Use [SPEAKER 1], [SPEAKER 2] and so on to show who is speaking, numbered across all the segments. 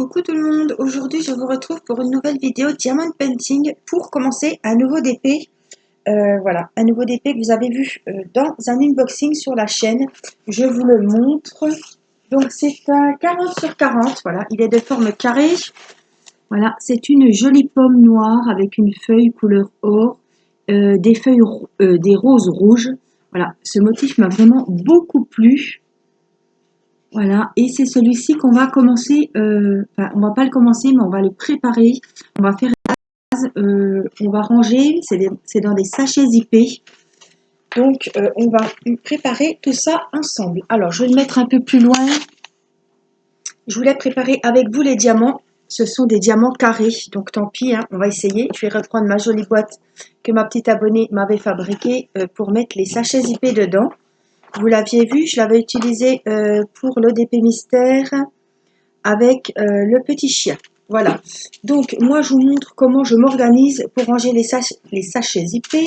[SPEAKER 1] Coucou tout le monde, aujourd'hui je vous retrouve pour une nouvelle vidéo Diamond Painting pour commencer un nouveau DP. Voilà, un nouveau DP que vous avez vu dans un unboxing sur la chaîne. Je vous le montre. Donc c'est un 40 sur 40, voilà, il est de forme carrée. Voilà, c'est une jolie pomme noire avec une feuille couleur or, des roses rouges. Voilà, ce motif m'a vraiment beaucoup plu. Voilà, et c'est celui-ci qu'on va commencer, enfin, on va pas le commencer, mais on va le préparer. On va faire on va ranger, c'est dans des sachets zippés. Donc, on va préparer tout ça ensemble. Alors, je vais le mettre un peu plus loin. Je voulais préparer avec vous les diamants. Ce sont des diamants carrés, donc tant pis, hein, on va essayer. Je vais reprendre ma jolie boîte que ma petite abonnée m'avait fabriquée pour mettre les sachets zippés dedans. Vous l'aviez vu, je l'avais utilisé pour le DP mystère avec le petit chien. Voilà. Donc, moi, je vous montre comment je m'organise pour ranger les sachets zippés.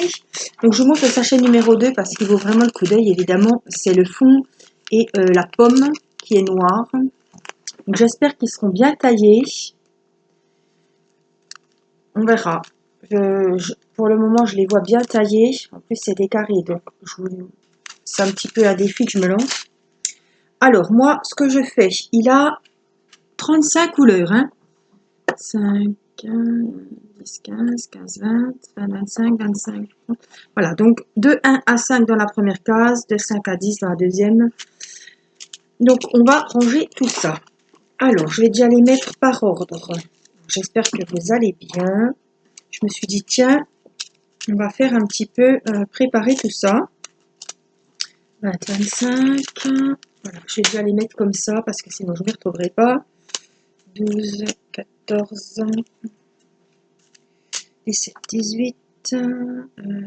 [SPEAKER 1] Donc, je vous montre le sachet numéro 2 parce qu'il vaut vraiment le coup d'œil, évidemment. C'est le fond et la pomme qui est noire. Donc, j'espère qu'ils seront bien taillés. On verra. Pour le moment, je les vois bien taillés. En plus, c'est des carrés, donc c'est un petit peu un défi que je me lance. Alors, moi, ce que je fais, il a 35 couleurs, hein. 5, 10, 15, 15, 20, 20, 25, 25. Voilà, donc de 1 à 5 dans la première case, de 5 à 10 dans la deuxième. Donc, on va ranger tout ça. Alors, je vais déjà les mettre par ordre. J'espère que vous allez bien. Je me suis dit, tiens, on va faire un petit peu préparer tout ça. 20, 25. Voilà, je vais déjà les mettre comme ça parce que sinon je ne me retrouverai pas. 12, 14, 17, 18,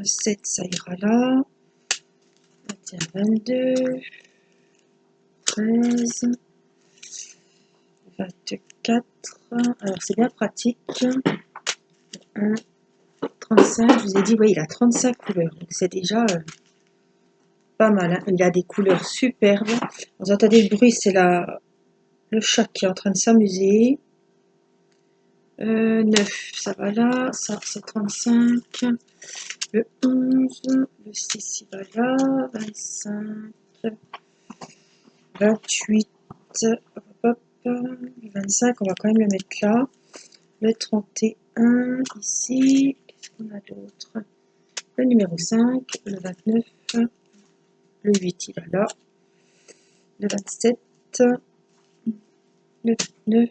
[SPEAKER 1] 7, ça ira là. 21, 22, 13, 24. Alors, c'est bien pratique. 1, 35. Je vous ai dit, oui, il a 35 couleurs. Donc, c'est déjà pas mal. Hein. Il a des couleurs superbes. Vous entendez le bruit, c'est le chat qui est en train de s'amuser. 9, ça va là. Ça, c'est 35. Le 11, le 6, il va là. 25, 28, hop, hop, 25, on va quand même le mettre là. Le 31, ici. Qu'est-ce qu'on a d'autre? Le numéro 5, le 29, le 8, il va là. Le 27, le 29,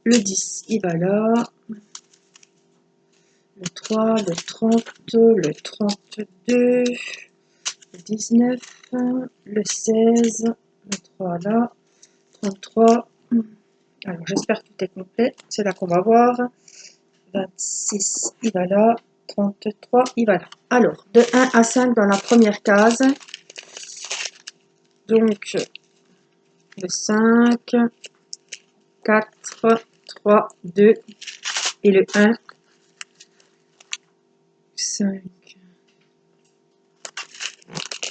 [SPEAKER 1] le 10, il va là. Le 3, le 30, le 32, le 19, le 16, le 3 là, 33. Alors, j'espère que tout est complet. C'est là qu'on va voir. 26, il va là. 33, il va là. Alors, de 1 à 5 dans la première case. Donc, le 5, 4, 3, 2 et le 1. 5.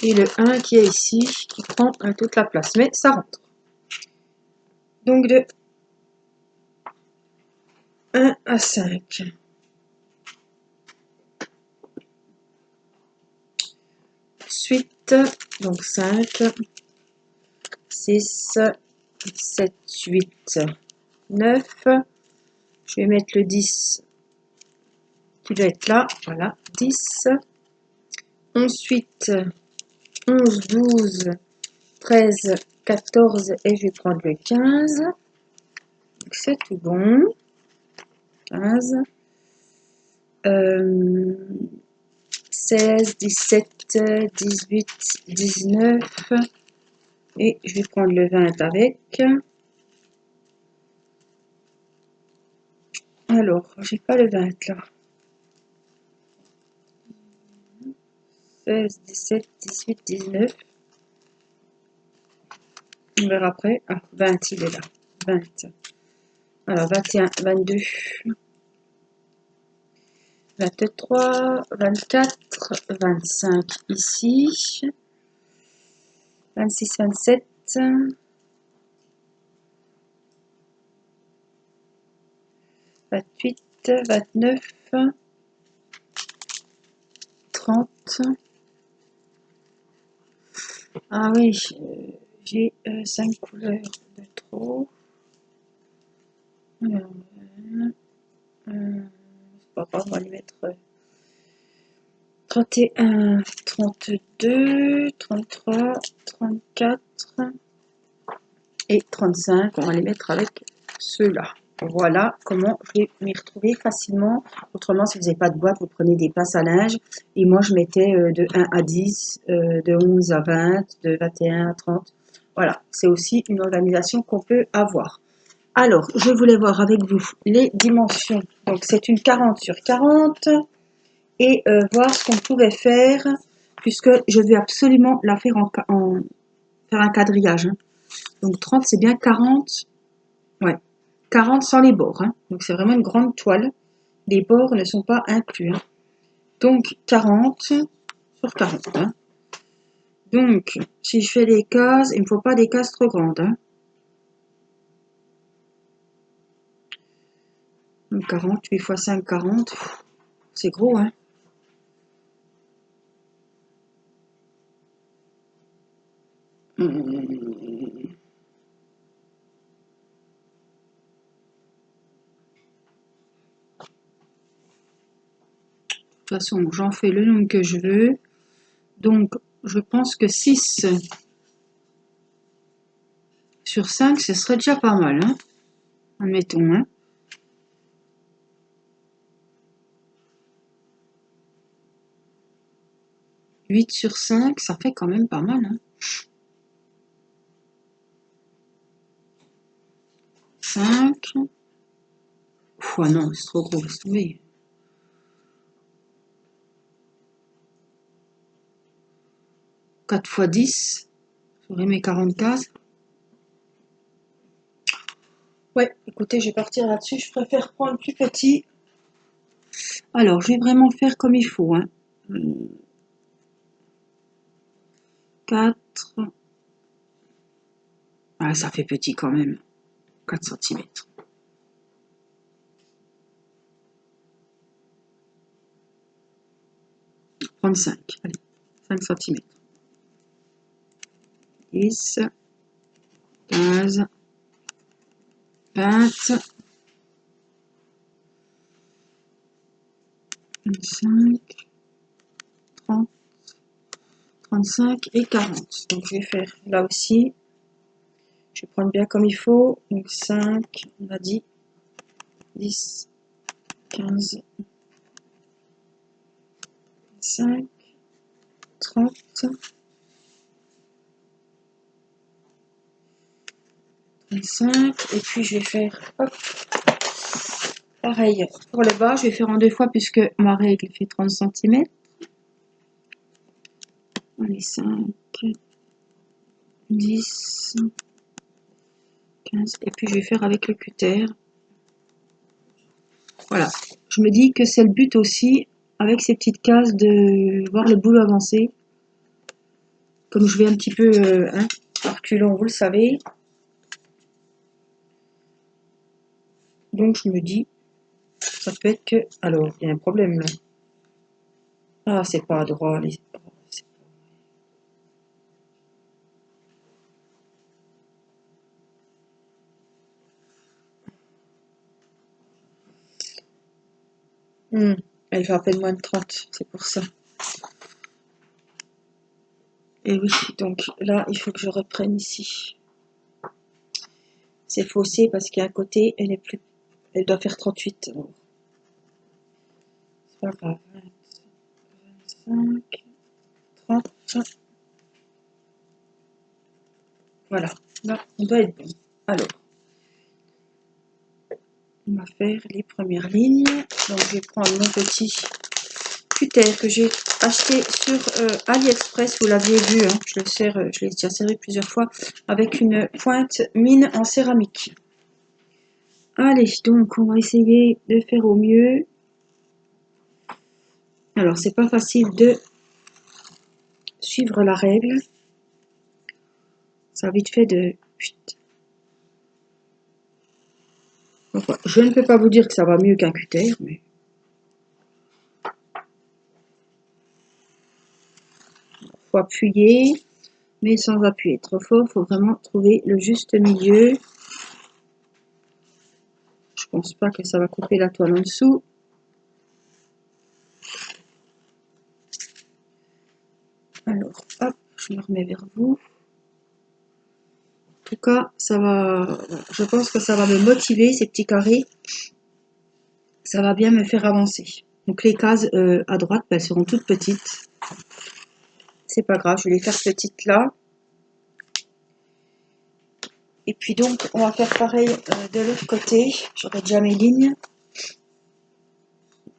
[SPEAKER 1] Et le 1 qui est ici, qui prend toute la place. Mais ça rentre. Donc, de 1 à 5. Ensuite, donc 5, 6, 7, 8, 9. Je vais mettre le 10 qui doit être là. Voilà, 10. Ensuite, 11, 12, 13, 14 et je vais prendre le 15. Donc c'est tout bon. 15. 16, 17, 18, 19. Et je vais prendre le 20 avec. Alors, j'ai pas le 20 là. 16, 17, 18, 19. On verra après. Ah, 20, il est là. 20. Alors, 21, 22, 23, 24, 25 ici. 26, 27. 28, 29, 30. Ah oui, j'ai 5 couleurs de trop. Alors, c'est pas grave, on va les mettre 31, 32, 33, 34 et 35. On va les mettre avec ceux-là. Voilà comment je vais m'y retrouver facilement. Autrement, si vous n'avez pas de boîte, vous prenez des passes à linge. Et moi, je mettais de 1 à 10, de 11 à 20, de 21 à 30. Voilà, c'est aussi une organisation qu'on peut avoir. Alors, je voulais voir avec vous les dimensions. Donc, c'est une 40 sur 40. Et voir ce qu'on pouvait faire, puisque je veux absolument la faire faire un quadrillage. Hein. Donc, 30, c'est bien 40. Ouais. 40 sans les bords. Hein. Donc, c'est vraiment une grande toile. Les bords ne sont pas inclus. Hein. Donc, 40 sur 40. Hein. Donc, si je fais les cases, il ne me faut pas des cases trop grandes. Hein. Donc, 40, 8 x 5, 40. C'est gros, hein. De toute façon, j'en fais le nombre que je veux. Donc, je pense que 6 sur 5, ce serait déjà pas mal. Hein. Admettons. Hein. 8 sur 5, ça fait quand même pas mal. Hein. 5. Oh non, c'est trop gros, laisse tomber. 4 x 10, j'aurais mes 40 cases. Ouais, écoutez, je vais partir là-dessus. Je préfère prendre plus petit. Alors, je vais vraiment faire comme il faut. Hein. 4. Ah, ça fait petit quand même. 4 cm. 35. Allez, 5 cm. 10. 15. 20. 25. 30. 35 et 40. Donc, je vais faire là aussi. Je vais prendre bien comme il faut. Donc 5, on a dit 10, 15, 5, 30, 35. Et puis je vais faire, hop, pareil pour le bas. Je vais faire en 2 fois puisque ma règle fait 30 cm. Allez, 5, 10, 15. Et puis je vais faire avec le cutter. Voilà. Je me dis que c'est le but aussi, avec ces petites cases, de voir le boulot avancer. Comme je vais un petit peu hein, à reculons, vous le savez. Donc je me dis, ça peut être que... Alors, il y a un problème là. Ah, c'est pas droit. Elle fait à peine moins de 30, c'est pour ça. Et oui, donc là, il faut que je reprenne ici. C'est faussé parce qu'à côté, elle est plus... Elle doit faire 38. Donc. C'est pas grave. 25, 30. Voilà. Là, on doit être bon. Alors, on va faire les premières lignes. Donc, je vais prendre mon petit cutter que j'ai acheté sur AliExpress. Vous l'aviez vu, hein, je l'ai déjà serré plusieurs fois avec une pointe mine en céramique. Allez, donc on va essayer de faire au mieux. Alors, c'est pas facile de suivre la règle. Ça a vite fait de... Enfin, je ne peux pas vous dire que ça va mieux qu'un cutter, mais faut appuyer, mais sans appuyer trop fort. Faut vraiment trouver le juste milieu. Je pense pas que ça va couper la toile en dessous. Alors, hop, je me remets vers vous. En tout cas, ça va. Je pense que ça va me motiver ces petits carrés. Ça va bien me faire avancer. Donc les cases à droite, elles seront toutes petites. C'est pas grave, je vais les faire petites là. Et puis donc, on va faire pareil de l'autre côté. J'aurai déjà mes lignes.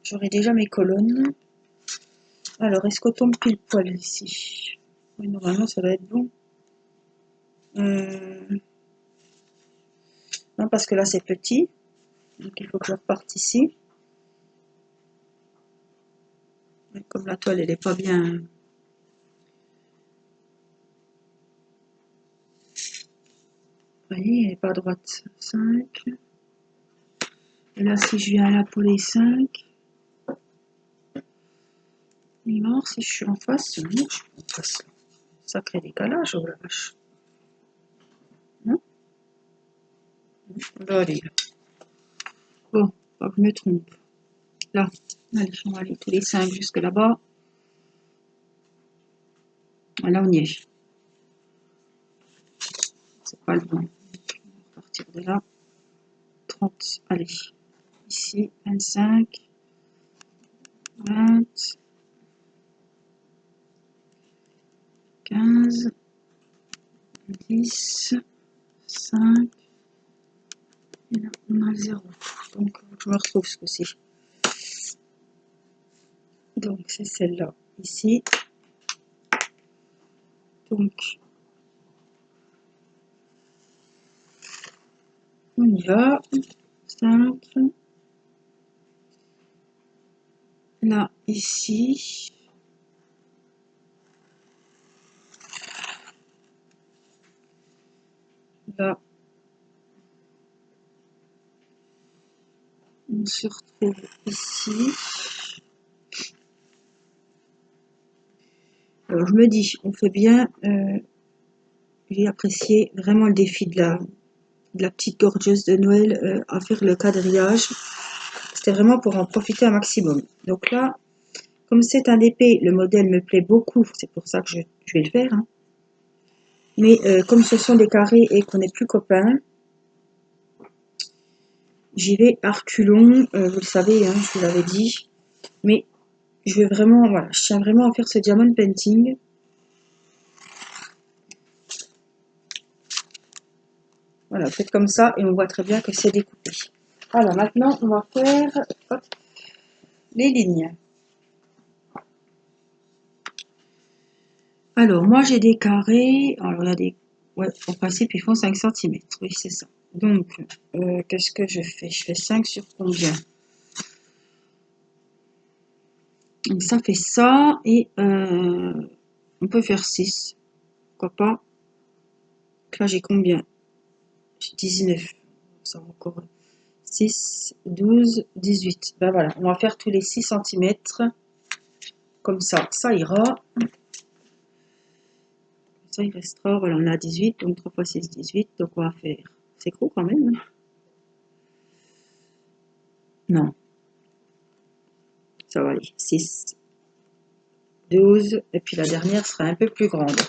[SPEAKER 1] J'aurai déjà mes colonnes. Alors, est-ce qu'on tombe pile poil ici? Oui, normalement, ça va être bon. Non, parce que là, c'est petit. Donc, il faut que je reparte ici. Et comme la toile, elle n'est pas bien... Vous voyez, elle n'est pas à droite. 5. Et là, si je viens là pour les 5... Il va voir si je suis en face. Non, je suis en face. Sacré décalage, oh la vache. Non? Bah, allez. Bon, pas que je me trompe. Là, allez, on va aller tous les 5 jusque là-bas. Là, on y est. C'est pas le bon. On va partir de là. 30, allez. Ici, 25, 20, 15, 10, 5. Et là, on a le 0. Donc, je me retrouve ce coup-ci. Donc, c'est celle-là, ici. Donc, on y va. 5. Là, ici. Là, on se retrouve ici. Alors, je me dis, on fait bien. J'ai apprécié vraiment le défi de la petite gorgeuse de Noël à faire le quadrillage. C'était vraiment pour en profiter un maximum. Donc là, comme c'est un épée, le modèle me plaît beaucoup. C'est pour ça que je vais le faire. Hein. Mais comme ce sont des carrés et qu'on n'est plus copains, j'y vais à reculons. Vous le savez, hein, je vous l'avais dit. Mais je vais vraiment, voilà, je tiens vraiment à faire ce diamond painting. Voilà, faites comme ça et on voit très bien que c'est découpé. Alors maintenant, on va faire hop, les lignes. Alors, moi, j'ai des carrés. Alors, il y a des... Ouais, en principe, ils font 5 cm. Oui, c'est ça. Donc, qu'est-ce que je fais? Je fais 5 sur combien? Donc, ça fait ça. Et on peut faire 6. Pourquoi pas? Donc là, j'ai combien? J'ai 19. Ça va encore... 6, 12, 18. Ben voilà, on va faire tous les 6 cm. Comme ça ira. Ça, il restera, voilà, on a 18, donc 3 fois 6, 18. Donc, on va faire... C'est gros quand même. Non. Ça va aller. 6, 12. Et puis, la dernière sera un peu plus grande.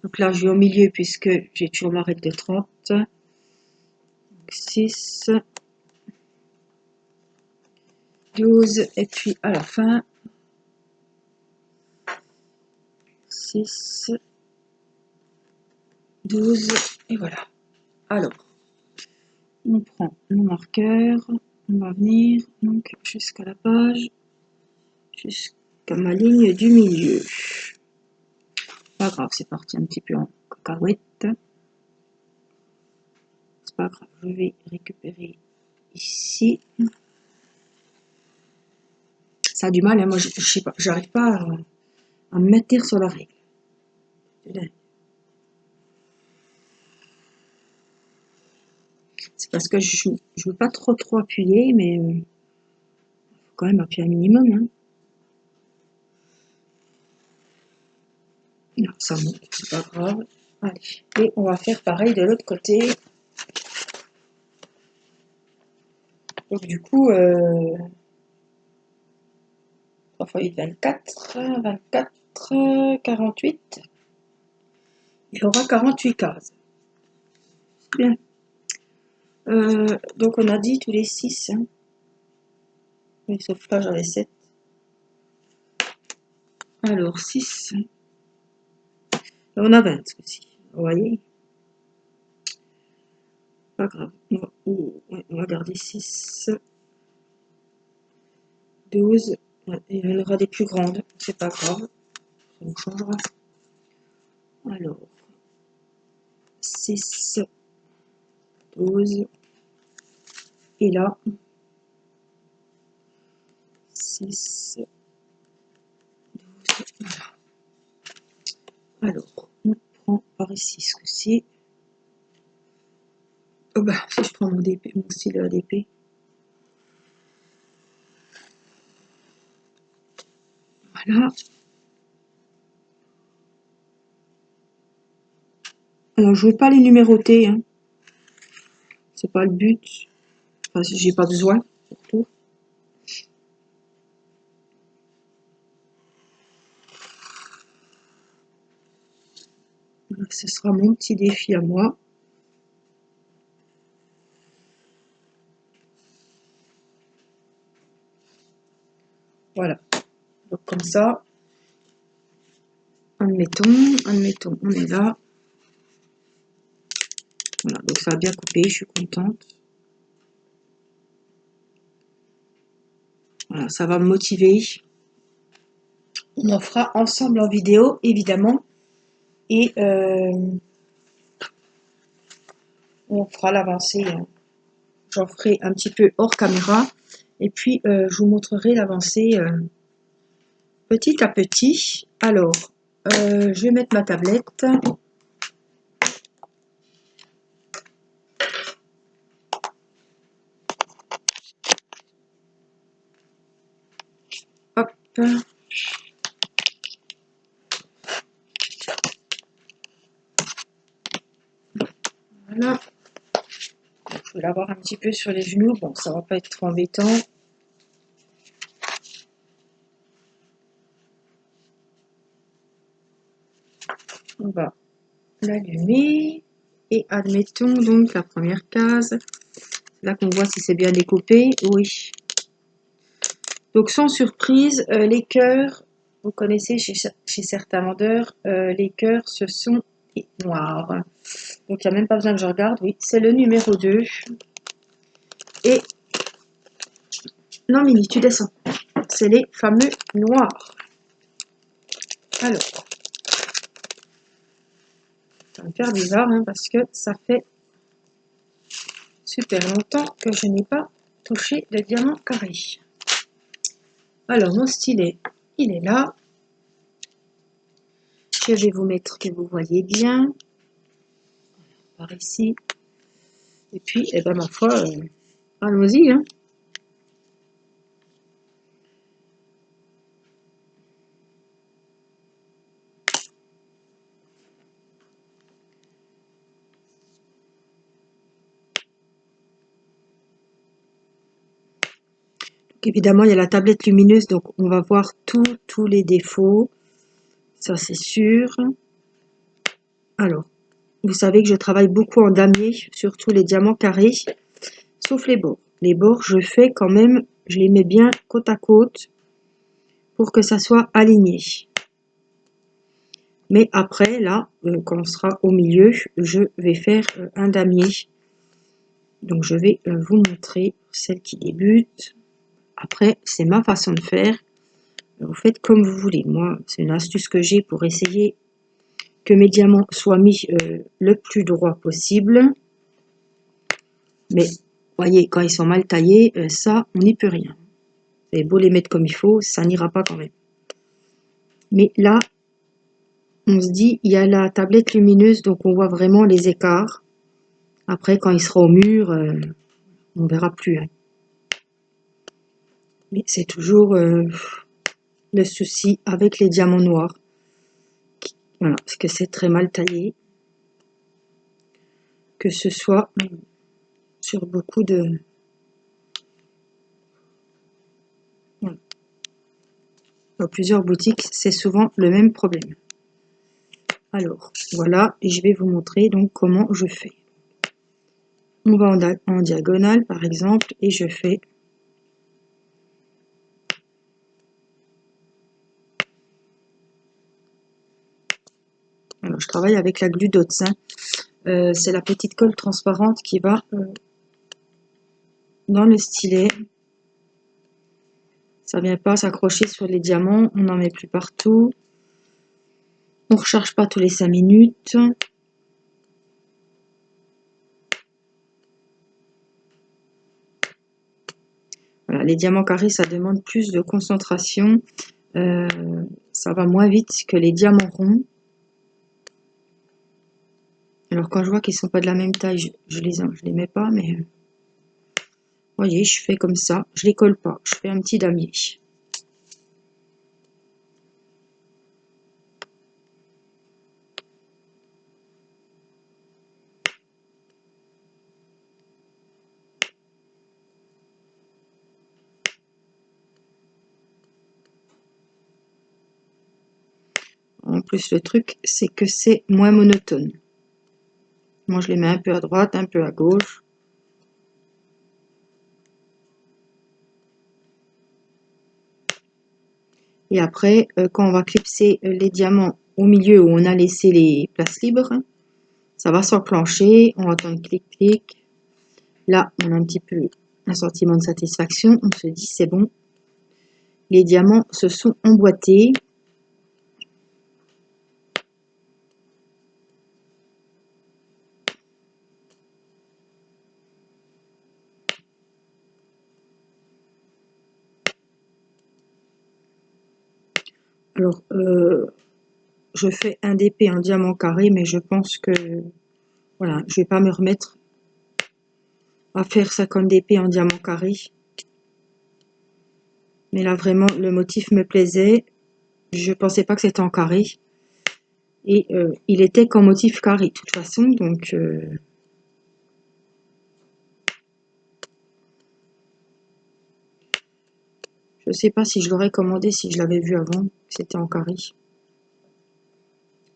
[SPEAKER 1] Donc là, je vais au milieu puisque j'ai toujours ma règle de 30. Donc, 6, 12. Et puis, à la fin, 6, 12. Et voilà. Alors, on prend le marqueur. On va venir donc jusqu'à la page, jusqu'à ma ligne du milieu. Pas grave, c'est parti un petit peu en cacahuète. C'est pas grave, je vais récupérer ici. Ça a du mal, hein, moi je sais pas, j'arrive pas à me mettre sur la règle. C'est parce que je veux pas trop appuyer, mais faut quand même appuyer un minimum. Hein. Non, ça monte, c'est pas grave. Allez, et on va faire pareil de l'autre côté. Donc du coup, 3 x 8, 24, 24, 48. Il y aura 48 cases. C'est bien. Donc on a dit tous les 6. Hein. Oui, sauf que j'avais 7. Alors 6. On a 20 aussi. Vous voyez? Pas grave. On va garder 6. 12. Il y en aura des plus grandes. C'est pas grave. Ça nous changera. Alors. 6. 12. Et là. 6. 12. Voilà. Alors. On prend par ici ce coup-ci. Oh bah, si je prends mon DP, mon stylo ADP. Voilà. Alors, je ne vais pas les numéroter. Hein. C'est pas le but. Enfin, j'ai pas besoin, surtout. Ce sera mon petit défi à moi. Voilà. Donc comme ça, admettons, on est là. Voilà, donc ça a bien coupé, je suis contente. Voilà, ça va me motiver. On en fera ensemble en vidéo, évidemment. Et on fera l'avancée. J'en ferai un petit peu hors caméra. Et puis, je vous montrerai l'avancée petit à petit. Alors, je vais mettre ma tablette. Hop. Voilà. Je vais l'avoir un petit peu sur les genoux. Bon, ça va pas être trop embêtant. On va l'allumer. Et admettons donc la première case. Là qu'on voit si c'est bien découpé. Oui. Donc sans surprise, les cœurs, vous connaissez chez certains vendeurs, les cœurs ce sont des noirs. Donc il n'y a même pas besoin que je regarde. Oui, c'est le numéro 2. Et non Mini, tu descends. C'est les fameux noirs. Alors, ça va me faire bizarre hein, parce que ça fait super longtemps que je n'ai pas touché de diamant carré. Alors mon stylet, il est là. Je vais vous mettre que vous voyez bien. Par ici. Et puis, eh ben, ma foi, allons-y. Hein. Évidemment, il y a la tablette lumineuse, donc on va voir tous les défauts. Ça, c'est sûr. Alors, vous savez que je travaille beaucoup en damier, surtout les diamants carrés, sauf les bords. Les bords, je fais quand même, je les mets bien côte à côte pour que ça soit aligné. Mais après, là, quand on sera au milieu, je vais faire un damier. Donc, je vais vous montrer celle qui débute. Après, c'est ma façon de faire. Vous faites comme vous voulez. Moi, c'est une astuce que j'ai pour essayer que mes diamants soient mis le plus droit possible. Mais, voyez, quand ils sont mal taillés, ça, on n'y peut rien. Vous avez beau les mettre comme il faut, ça n'ira pas quand même. Mais là, on se dit, il y a la tablette lumineuse, donc on voit vraiment les écarts. Après, quand il sera au mur, on verra plus, hein. Mais c'est toujours le souci avec les diamants noirs. Voilà, parce que c'est très mal taillé. Que ce soit sur beaucoup de... Voilà. Dans plusieurs boutiques, c'est souvent le même problème. Alors, voilà, et je vais vous montrer donc comment je fais. On va en diagonale, par exemple, et je fais... Alors, je travaille avec la Glu Dots, hein. C'est la petite colle transparente qui va dans le stylet. Ça vient pas s'accrocher sur les diamants, on n'en met plus partout. On ne recharge pas tous les 5 minutes. Voilà, les diamants carrés, ça demande plus de concentration. Ça va moins vite que les diamants ronds. Alors quand je vois qu'ils sont pas de la même taille, je les mets pas, mais voyez, je fais comme ça, je les colle pas, je fais un petit damier. En plus, le truc, c'est que c'est moins monotone. Moi, je les mets un peu à droite, un peu à gauche. Et après, quand on va clipser les diamants au milieu où on a laissé les places libres, ça va s'enclencher, on va entendre clic-clic. Là, on a un petit peu un sentiment de satisfaction, on se dit c'est bon. Les diamants se sont emboîtés. Alors, je fais un DP en diamant carré, mais je pense que, voilà, je vais pas me remettre à faire 50 DP en diamant carré. Mais là, vraiment, le motif me plaisait. Je pensais pas que c'était en carré. Et il était qu'en motif carré, de toute façon, donc... je sais pas si je l'aurais commandé si je l'avais vu avant, que c'était en carré.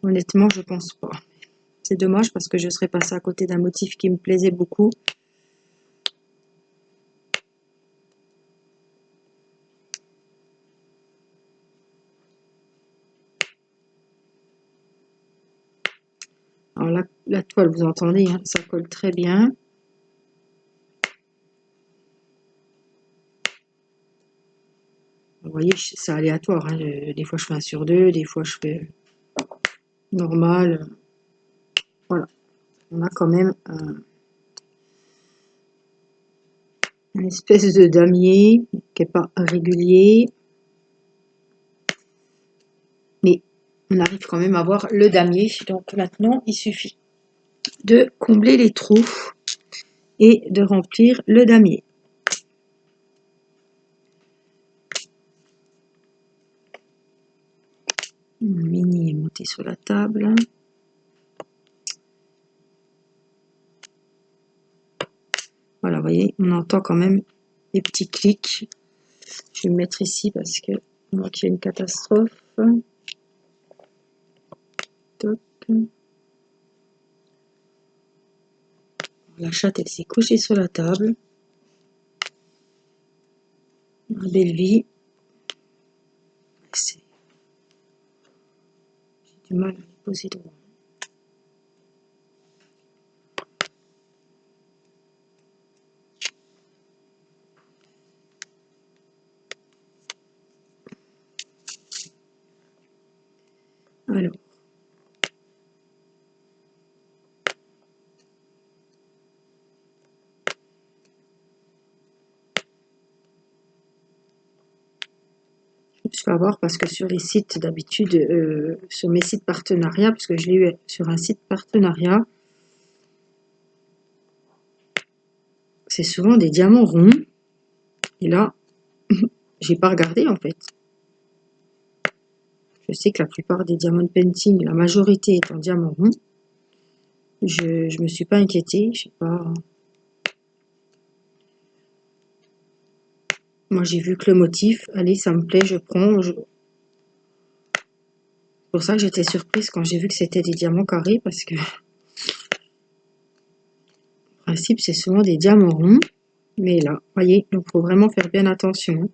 [SPEAKER 1] Honnêtement, je pense pas. C'est dommage parce que je serais passée à côté d'un motif qui me plaisait beaucoup. Alors la toile, vous entendez, hein, ça colle très bien. Vous voyez, c'est aléatoire, hein. Des fois je fais 1 sur 2, des fois je fais normal. Voilà, on a quand même une espèce de damier qui n'est pas régulier. Mais on arrive quand même à voir le damier. Donc maintenant, il suffit de combler les trous et de remplir le damier. Mon mini est monté sur la table. Voilà, vous voyez, on entend quand même des petits clics. Je vais me mettre ici parce que moi qu'il y a une catastrophe. Top. La chatte, elle s'est couchée sur la table. Belle vie. J'ai du mal à les poser droit. Alors. Je peux avoir parce que sur les sites d'habitude, sur mes sites partenariats, parce que je l'ai eu sur un site partenariat, c'est souvent des diamants ronds. Et là, j'ai pas regardé en fait. Je sais que la plupart des diamond painting, la majorité est en diamant rond. Je me suis pas inquiétée, je sais pas. Moi j'ai vu que le motif, allez, ça me plaît, je prends. C'est pour ça que j'étais surprise quand j'ai vu que c'était des diamants carrés, parce que en principe c'est souvent des diamants ronds. Mais là, voyez, il faut vraiment faire bien attention.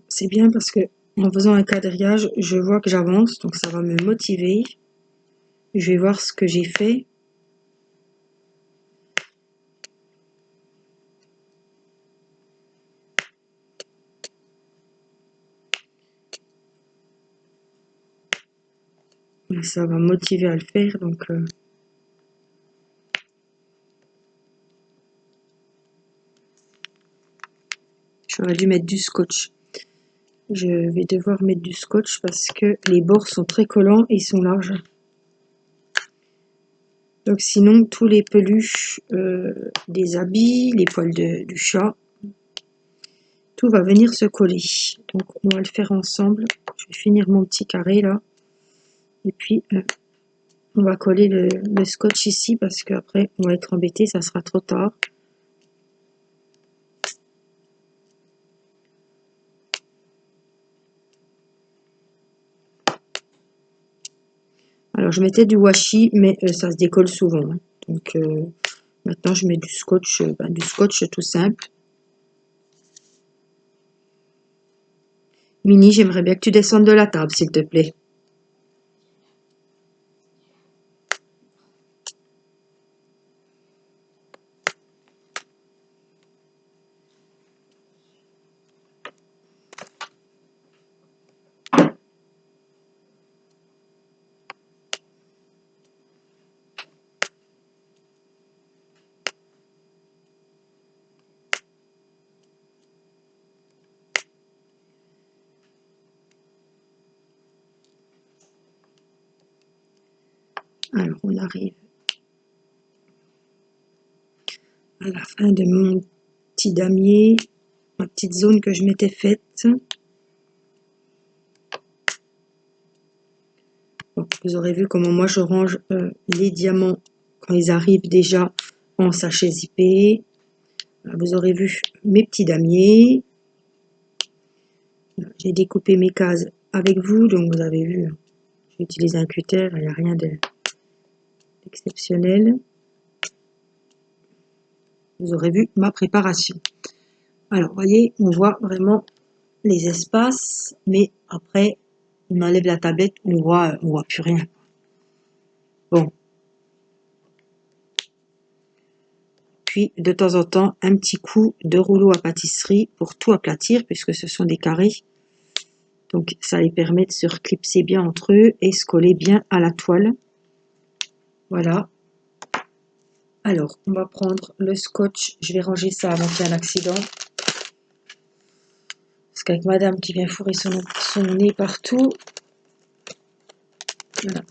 [SPEAKER 1] C'est bien parce que en faisant un quadrillage, je vois que j'avance, donc ça va me motiver. Je vais voir ce que j'ai fait. Ça va me motiver à le faire, donc j'aurais dû mettre du scotch. Je vais devoir mettre du scotch parce que les bords sont très collants et ils sont larges. Donc sinon, tous les peluches des habits, les poils du chat, tout va venir se coller. Donc on va le faire ensemble. Je vais finir mon petit carré là. Et puis on va coller le scotch ici parce qu'après on va être embêté, ça sera trop tard. Alors je mettais du washi, mais ça se décolle souvent. Hein. Donc maintenant je mets du scotch tout simple. Mini, j'aimerais bien que tu descendes de la table, s'il te plaît. Alors, on arrive à la fin de mon petit damier, ma petite zone que je m'étais faite. Bon, vous aurez vu comment moi je range les diamants quand ils arrivent déjà en sachet zippé. Vous aurez vu mes petits damiers. J'ai découpé mes cases avec vous, donc vous avez vu, j'ai utilisé un cutter, il n'y a rien d'exceptionnel. Vous aurez vu ma préparation. Alors, vous voyez, on voit vraiment les espaces, mais après, on enlève la tablette, on voit plus rien. Bon. Puis, de temps en temps, un petit coup de rouleau à pâtisserie pour tout aplatir, puisque ce sont des carrés. Donc, ça les permet de se reclipser bien entre eux et se coller bien à la toile. Voilà. Alors, on va prendre le scotch. Je vais ranger ça avant qu'il y ait un accident. Parce qu'avec madame qui vient fourrer son nez partout. Voilà.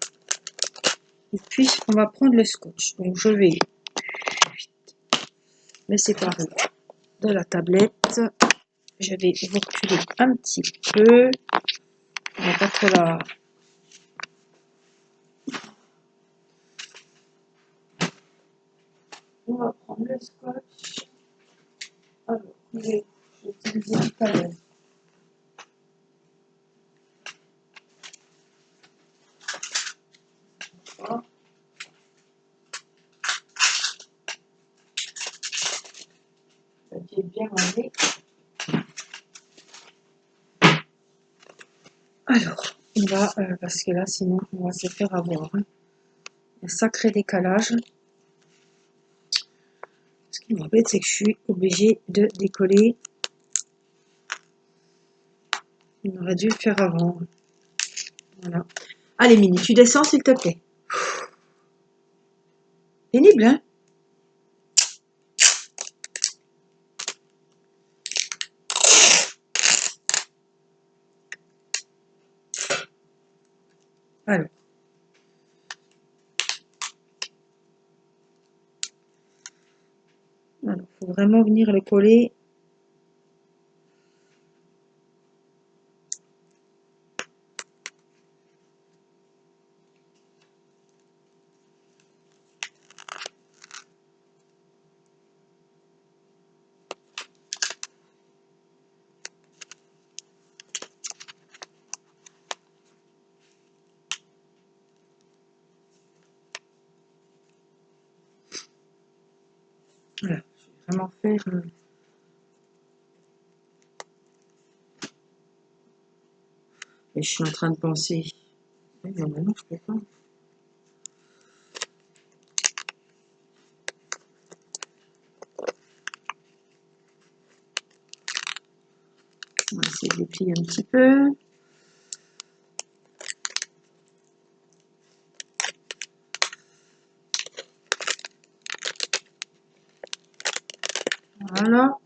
[SPEAKER 1] Et puis, on va prendre le scotch. Donc, je vais me séparer de la tablette. Je vais vous reculer un petit peu. On va pas trop la... On va prendre le scotch. Alors, je vais utiliser tout à l'heure. Voilà. J'ai bien rangé. Alors, on va, parce que là, sinon, on va se faire avoir. Hein. Un sacré décalage. Ce qui m'embête, c'est que je suis obligée de décoller. On aurait dû le faire avant. Voilà. Allez, Mini, tu descends, s'il te plaît. Pénible, hein? Alors, il faut vraiment venir le coller. Voilà, je vais vraiment faire... Et je suis en train de penser... Oui, mais non, je peux pas. On va essayer de les plier un petit peu. Voilà.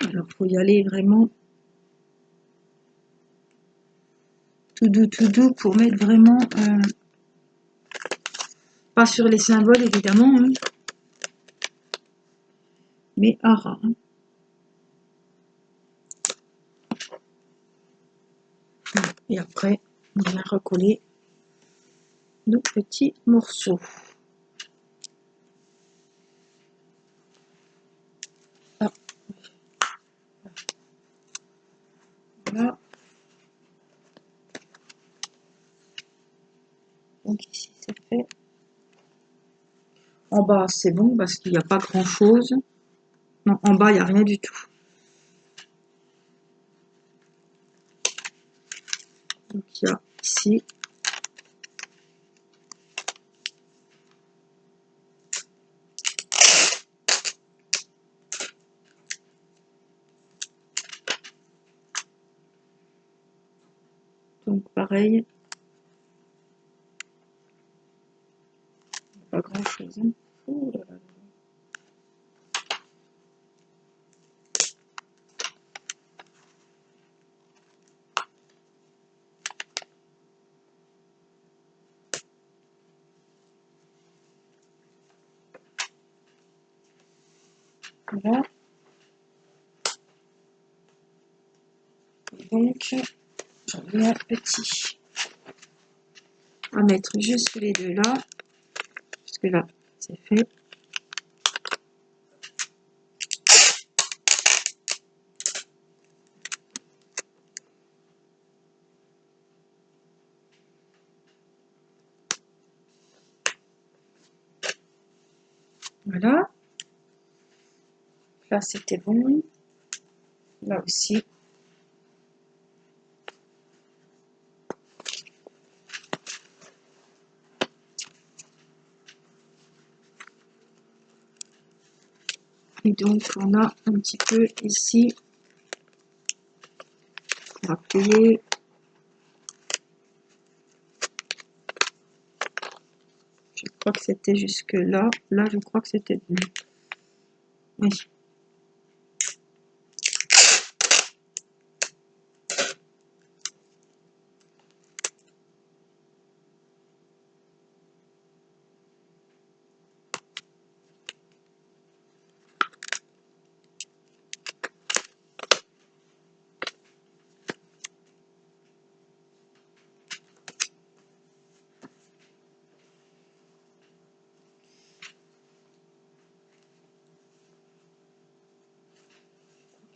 [SPEAKER 1] Alors, il faut y aller vraiment tout doux pour mettre vraiment... pas sur les symboles, évidemment, hein, mais à ras. Hein. Et après, on vient recoller nos petits morceaux. Ah. Voilà. Donc ici, c'est fait. En bas, c'est bon parce qu'il n'y a pas grand-chose. Non, en bas, il n'y a rien du tout. Donc, il y a ici. Donc, pareil. Pas grand-chose. Hein. Oh là là. Voilà. Et donc, j'en ai un petit à mettre juste les deux là. Puisque là, c'est fait. Voilà. Là, c'était bon. Là aussi. Et donc, on a un petit peu ici. On va plier. Je crois que c'était jusque là. Là, je crois que c'était bon. Oui.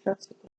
[SPEAKER 1] Là,